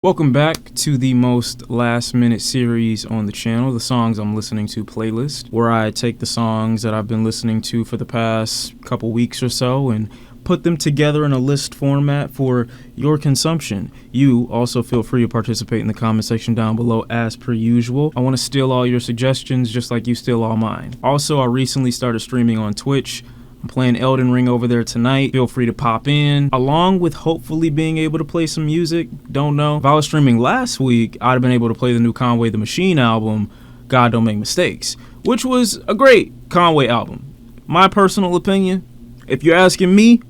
Welcome back to the most last minute series on the channel, the songs I'm listening to playlist, where I take the songs that I've been listening to for the past couple weeks or so and put them together in a list format for your consumption. You also feel free to participate in the comment section down below as per usual. I want to steal all your suggestions just like you steal all mine. Also, I recently started streaming on Twitch. I'm playing Elden Ring over there tonight. Feel free to pop in, along with hopefully being able to play some music. Don't know. If I was streaming last week, I'd have been able to play the new Conway the Machine album, God Don't Make Mistakes, which was a great Conway album. My personal opinion, if you're asking me,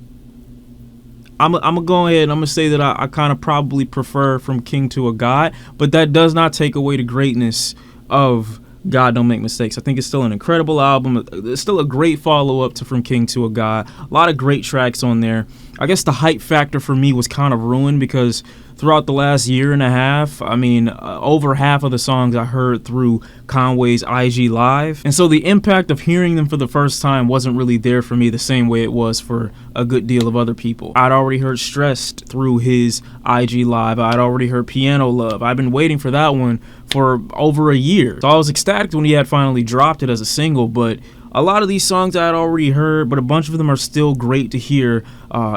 I'm gonna go ahead and I'm gonna say that I kind of probably prefer From King to a God, but that does not take away the greatness of God Don't Make Mistakes. I think it's still an incredible album. It's still a great follow-up to From King to a God. A lot of great tracks on there. I guess the hype factor for me was kind of ruined because throughout the last year and a half, over half of the songs I heard through Conway's IG Live. And so the impact of hearing them for the first time wasn't really there for me the same way it was for a good deal of other people. I'd already heard Stressed through his IG Live. I'd already heard Piano Love. I've been waiting for that one for over a year. So I was ecstatic when he had finally dropped it as a single, but a lot of these songs I had already heard, but a bunch of them are still great to hear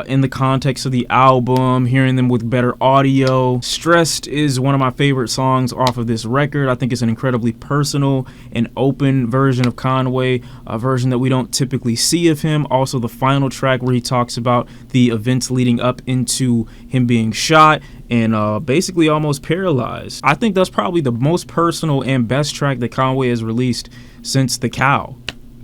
in the context of the album, hearing them with better audio. Stressed is one of my favorite songs off of this record. I think it's an incredibly personal and open version of Conway, a version that we don't typically see of him. Also, the final track where he talks about the events leading up into him being shot and basically almost paralyzed. I think that's probably the most personal and best track that Conway has released since The Cow.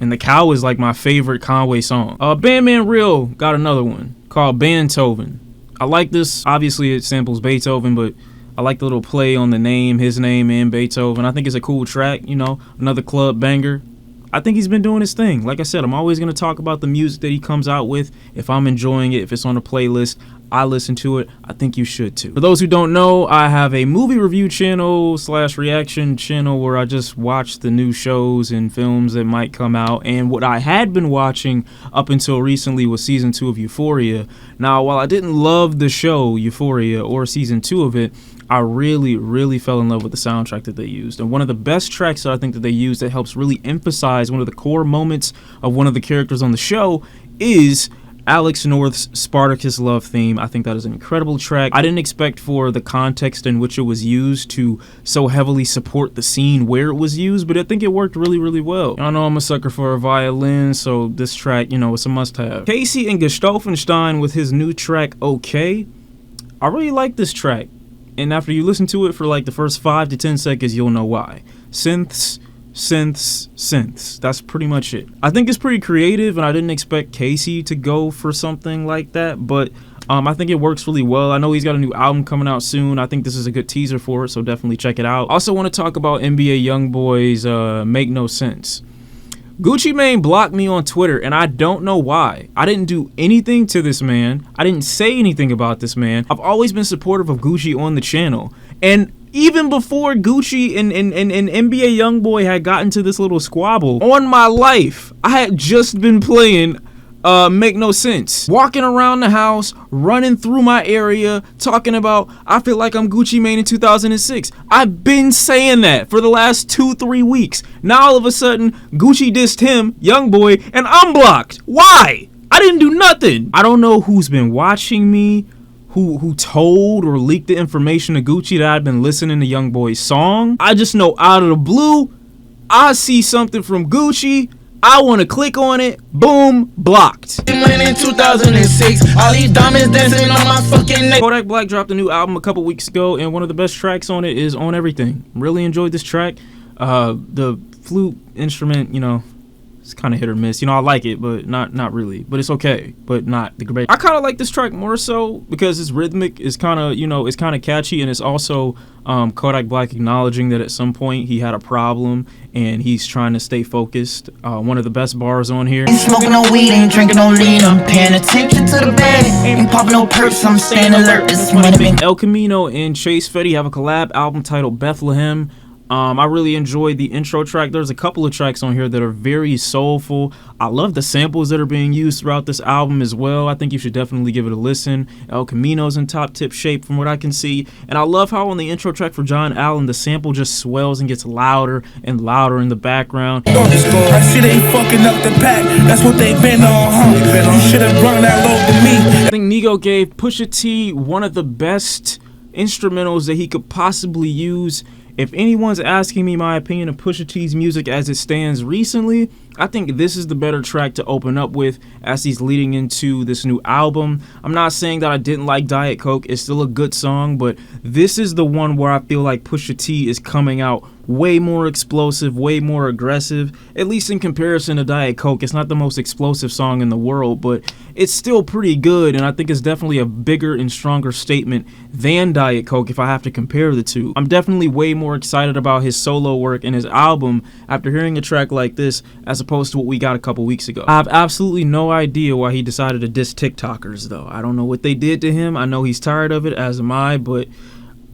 And The Cow is like my favorite Conway song. Bandmanril got another one called Bandtoven. I like this. Obviously, it samples Beethoven, but I like the little play on the name, his name, and Beethoven. I think it's a cool track, you know, another club banger. I think he's been doing his thing. Like I said, I'm always going to talk about the music that he comes out with. If I'm enjoying it, if it's on a playlist, I listen to it. I think you should too. For those who don't know, I have a movie review channel / reaction channel where I just watch the new shows and films that might come out. And what I had been watching up until recently was season 2 of Euphoria. Now, while I didn't love the show Euphoria or season 2 of it, I really fell in love with the soundtrack that they used. And one of the best tracks that I think that they used that helps really emphasize one of the core moments of one of the characters on the show is Alex North's Spartacus Love theme. I think that is an incredible track. I didn't expect for the context in which it was used to so heavily support the scene where it was used, but I think it worked really well. I know I'm a sucker for a violin, so this track, you know, it's a must-have. Casey and Gestolfenstein with his new track, Okay. I really like this track. And after you listen to it for like the first 5 to 10 seconds, you'll know why. Synths. That's pretty much it. I think it's pretty creative, and I didn't expect Casey to go for something like that, but I think it works really well. I know he's got a new album coming out soon. I think this is a good teaser for it, so definitely check it out. Also want to talk about NBA YoungBoy's Make No Sense. Gucci Mane blocked me on Twitter, and I don't know why. I didn't do anything to this man. I didn't say anything about this man. I've always been supportive of Gucci on the channel. And even before Gucci and NBA YoungBoy had gotten to this little squabble, on my life, I had just been playing Make No Sense. Walking around the house, running through my area, talking about, I feel like I'm Gucci Mane in 2006. I've been saying that for the last 2-3 weeks. Now all of a sudden, Gucci dissed him, YoungBoy, and I'm blocked. Why? I didn't do nothing. I don't know who's been watching me, who told or leaked the information to Gucci that I'd been listening to YoungBoy's song. I just know out of the blue, I see something from Gucci, I want to click on it, boom, blocked. In 2006, all these diamonds dancing on my fucking neck. Kodak Black dropped a new album a couple weeks ago, and one of the best tracks on it is On Everything. Really enjoyed this track. The flute instrument, you know, it's kind of hit or miss. You know, I like it, but not really. But it's okay, but not the great. I kind of like this track more so because it's rhythmic. It's kind of, you know, it's kind of catchy, and it's also Kodak Black acknowledging that at some point he had a problem and he's trying to stay focused. One of the best bars on here. Ain't smoking no weed, ain't drinking no lean. I'm paying attention to the bag. Ain't popping no perks, I'm staying alert. This might have been Elcamino and Fetti have a collab album titled Bethlehem. I really enjoyed the intro track. There's a couple of tracks on here that are very soulful. I love the samples that are being used throughout this album as well. I think you should definitely give it a listen. Elcamino's in top tip shape from what I can see. And I love how on the intro track for John Allen, the sample just swells and gets louder and louder in the background. That shit ain't fucking up the pack. That's what they been on, huh? You should have run that low to me. I think Nigo gave Pusha T one of the best instrumentals that he could possibly use. If anyone's asking me my opinion of Pusha T's music as it stands recently, I think this is the better track to open up with as he's leading into this new album. I'm not saying that I didn't like Diet Coke. It's still a good song, but this is the one where I feel like Pusha T is coming out way more explosive, way more aggressive, at least in comparison to Diet Coke. It's not the most explosive song in the world, but it's still pretty good, and I think it's definitely a bigger and stronger statement than Diet Coke if I have to compare the two. I'm definitely way more excited about his solo work and his album after hearing a track like this as opposed to what we got a couple weeks ago. I have absolutely no idea why he decided to diss TikTokers, though. I don't know what they did to him. I know he's tired of it, as am I, but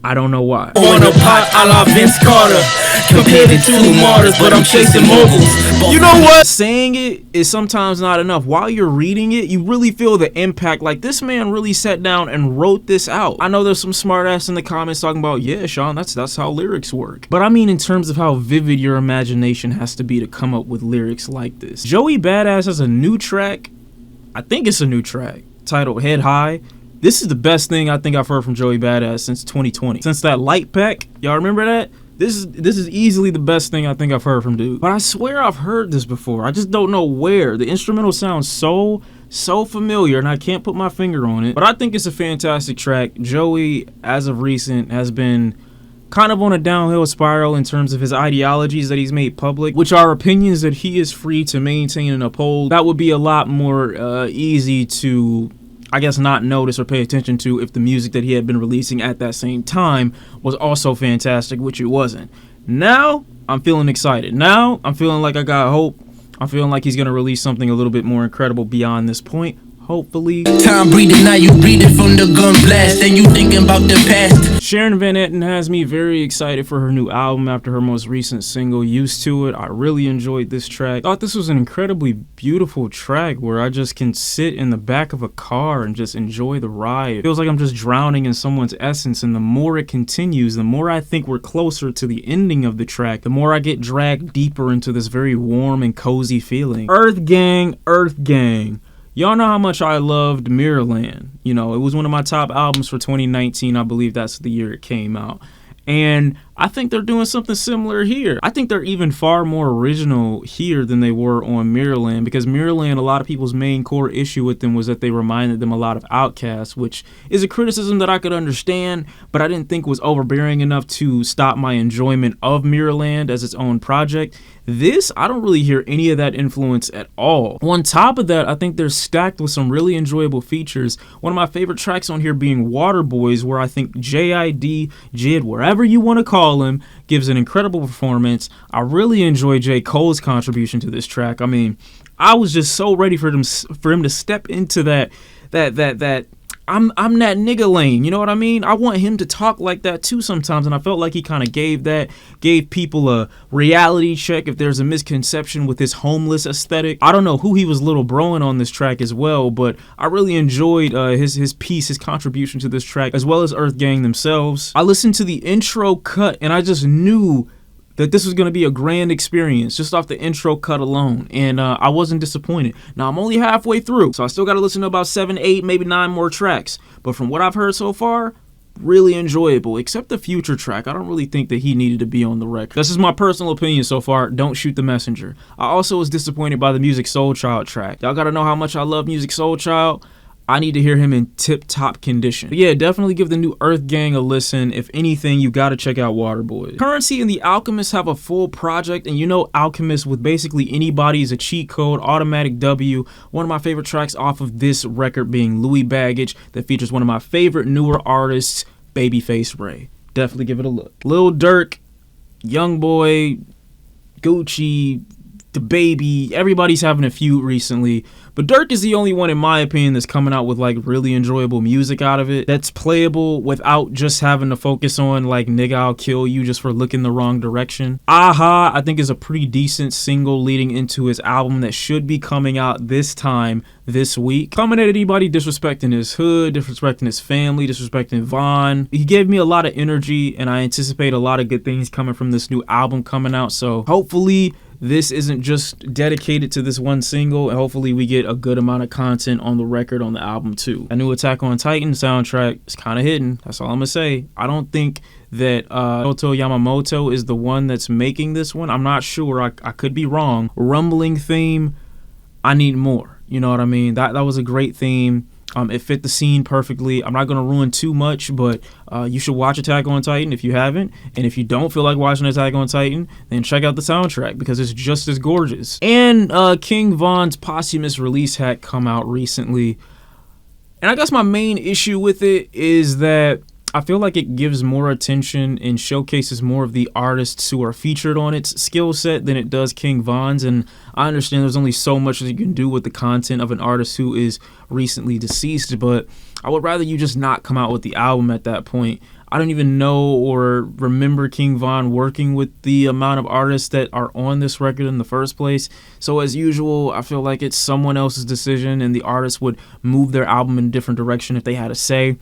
I don't know why. On a pot a la Vince Carter, compared to two martyrs, but I'm chasing moguls. You know what? Saying it is sometimes not enough. While you're reading it, you really feel the impact. Like, this man really sat down and wrote this out. I know there's some smart ass in the comments talking about, yeah, Shawn, that's how lyrics work. But I mean in terms of how vivid your imagination has to be to come up with lyrics like this. Joey Badass has a new track. I think it's a new track titled Head High. This is the best thing I think I've heard from Joey Badass since 2020. Since that light pack, y'all remember that? This is easily the best thing I think I've heard from dude. But I swear I've heard this before. I just don't know where. The instrumental sounds so familiar, and I can't put my finger on it. But I think it's a fantastic track. Joey, as of recent, has been kind of on a downhill spiral in terms of his ideologies that he's made public, which are opinions that he is free to maintain and uphold. That would be a lot more easy to, I guess, not notice or pay attention to if the music that he had been releasing at that same time was also fantastic, which it wasn't. Now, I'm feeling excited. Now, I'm feeling like I got hope. I'm feeling like he's going to release something a little bit more incredible beyond this point. Hopefully. Time breathing, now you breathing from the gun blast, and you thinking about the past. Sharon Van Etten has me very excited for her new album after her most recent single, Used to It. I really enjoyed this track. Thought this was an incredibly beautiful track where I just can sit in the back of a car and just enjoy the ride. It feels like I'm just drowning in someone's essence, and the more it continues, the more I think we're closer to the ending of the track, the more I get dragged deeper into this very warm and cozy feeling. Earthgang, Earthgang. Y'all know how much I loved Mirrorland. You know, it was one of my top albums for 2019. I believe that's the year it came out. And I think they're doing something similar here. I think they're even far more original here than they were on Mirrorland, because Mirrorland, a lot of people's main core issue with them was that they reminded them a lot of Outkast, which is a criticism that I could understand, but I didn't think was overbearing enough to stop my enjoyment of Mirrorland as its own project. This, I don't really hear any of that influence at all. On top of that, I think they're stacked with some really enjoyable features. One of my favorite tracks on here being Water Boys, where I think JID, Jid, wherever you want to call him, gives an incredible performance. I really enjoy J. Cole's contribution to this track. I mean, I was just so ready for him to step into that I'm that nigga lane, you know what I mean? I want him to talk like that too sometimes, and I felt like he kind of gave people a reality check if there's a misconception with his homeless aesthetic. I don't know who he was little broing on this track as well, but I really enjoyed his piece, his contribution to this track, as well as Earthgang themselves. I listened to the intro cut, and I just knew that this was going to be a grand experience just off the intro cut alone, and I wasn't disappointed. Now, I'm only halfway through, so I still got to listen to about 7, 8, maybe 9 more tracks, but from what I've heard so far, really enjoyable, except the Future track. I don't really think that he needed to be on the record. This is my personal opinion so far. Don't shoot the messenger. I also was disappointed by the Music Soul Child track. Y'all got to know how much I love Music Soul Child. I need to hear him in tip-top condition. But yeah, definitely give the new Earthgang a listen. If anything, you gotta check out Waterboy. Currensy and the Alchemist have a full project, and you know Alchemist with basically anybody is a cheat code, automatic W. One of my favorite tracks off of this record being Louis Baggage, that features one of my favorite newer artists, Babyface Ray. Definitely give it a look. Lil Durk, YoungBoy, Gucci, the Baby, everybody's having a feud recently, but Durk is the only one, in my opinion, that's coming out with like really enjoyable music out of it, that's playable without just having to focus on like nigga I'll kill you just for looking the wrong direction. Ahh Ha, I think, is a pretty decent single leading into his album that should be coming out this time this week. Coming at anybody disrespecting his hood, disrespecting his family, disrespecting Von. He gave me a lot of energy, and I anticipate a lot of good things coming from this new album coming out, so hopefully this isn't just dedicated to this one single, and hopefully we get a good amount of content on the record on the album too. A new Attack on Titan soundtrack is kind of hidden. That's all I'm gonna say. I don't think that Noto Yamamoto is the one that's making this one. I'm not sure. I could be wrong. Rumbling theme, I need more. You know what I mean? That was a great theme. It fit the scene perfectly. I'm not going to ruin too much, but you should watch Attack on Titan if you haven't. And if you don't feel like watching Attack on Titan, then check out the soundtrack because it's just as gorgeous. And King Von's posthumous release had come out recently. And I guess my main issue with it is that I feel like it gives more attention and showcases more of the artists who are featured on its skill set than it does King Von's. And I understand there's only so much that you can do with the content of an artist who is recently deceased, but I would rather you just not come out with the album at that point. I don't even know or remember King Von working with the amount of artists that are on this record in the first place. So as usual, I feel like it's someone else's decision and the artist would move their album in a different direction if they had a say.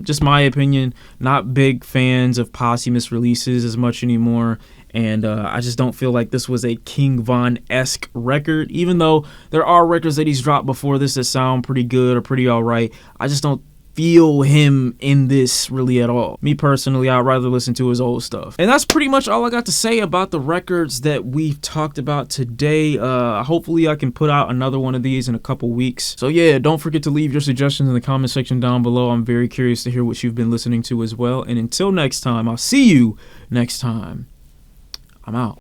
Just my opinion, not big fans of posthumous releases as much anymore. And I just don't feel like this was a King Von-esque record, even though there are records that he's dropped before this that sound pretty good or pretty all right. I just don't feel him in this really at all. Me personally, I'd rather listen to his old stuff. And that's pretty much all I got to say about the records that we've talked about today. Hopefully I can put out another one of these in a couple weeks. So yeah, don't forget to leave your suggestions in the comment section down below. I'm very curious to hear what you've been listening to as well. And until next time, I'll see you next time. I'm out.